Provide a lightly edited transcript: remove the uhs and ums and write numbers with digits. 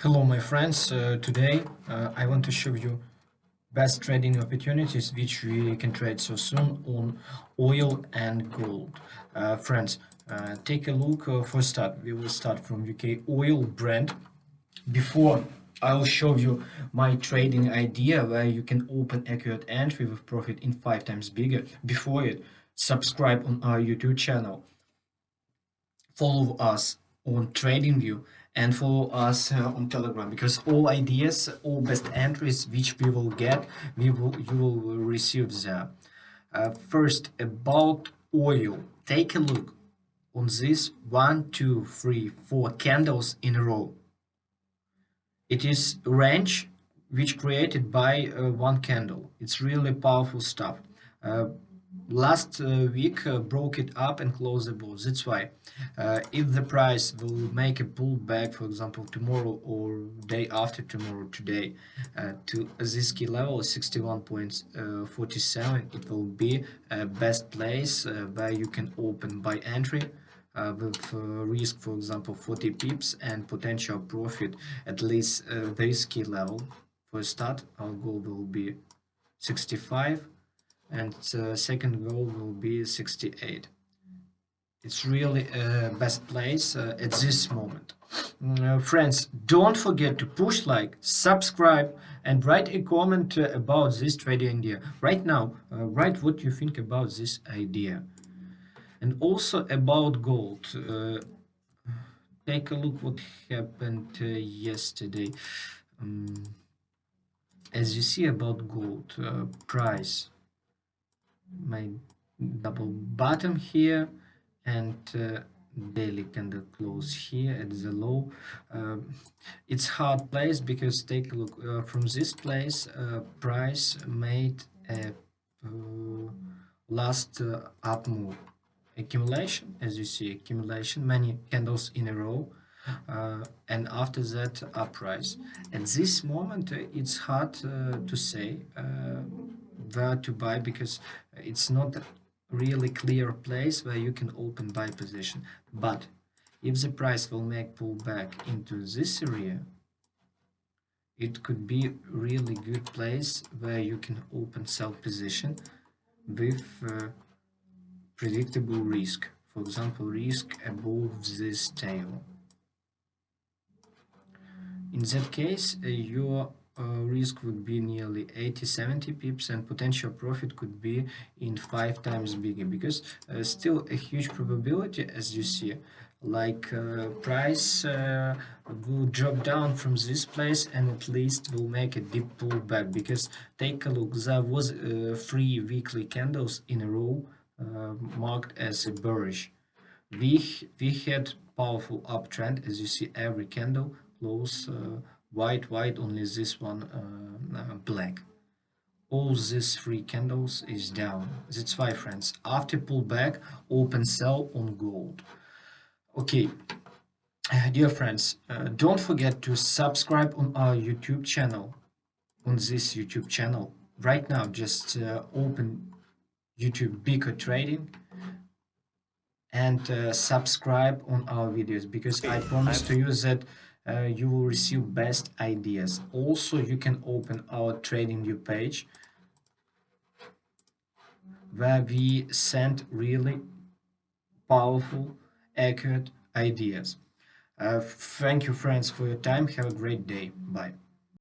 Hello, my friends. Today I want to show you best trading opportunities which we can trade so soon on oil and gold. Friends, take a look. For start, we will start from UK oil Brent. Before I'll show you my trading idea where you can open accurate entry with profit in 5 times bigger. Before it, subscribe on our YouTube channel, follow us on TradingView, and follow us on Telegram, because all ideas, all best entries which we will get, you will receive there. First, about oil, take a look on this 1, 2, 3, 4 candles in a row. It is range which created by one candle. It's really powerful stuff. Uh, Last week broke it up and closed above. That's why if the price will make a pullback, for example, tomorrow or day after tomorrow, today, to this key level 61.47, it will be a best place where you can open by entry with risk, for example, 40 pips and potential profit at least this key level. For start, our goal will be 65, and second goal will be 68. It's really best place at this moment. Friends, don't forget to push like, subscribe, and write a comment about this trading idea. Right now, write what you think about this idea. And also about gold. Take a look what happened yesterday. As you see about gold price, my double bottom here, and daily candle close here at the low. It's hard place because take a look from this place. Price made a last up move, accumulation, as you see, accumulation, many candles in a row, and after that uprise. At this moment it's hard to say where to buy, because it's not really clear place where you can open buy position. But if the price will make pullback into this area, it could be really good place where you can open sell position with predictable risk. For example, risk above this tail. In that case, your risk would be nearly 80-70 pips, and potential profit could be in 5 times bigger, because still a huge probability, as you see, like price will drop down from this place and at least will make a deep pullback. Because take a look, there was 3 weekly candles in a row marked as a bearish. We had powerful uptrend, as you see, every candle close white, only this one black. All these 3 candles is down. That's why, friends, after pullback, open sell on gold. Okay, dear friends, don't forget to subscribe on our YouTube channel, on this YouTube channel. Right now, just open YouTube Biko Trading and subscribe on our videos, because I promise to you that you will receive best ideas. Also, you can open our TradingView page where we send really powerful, accurate ideas. Thank you, friends, for your time. Have a great day. Bye.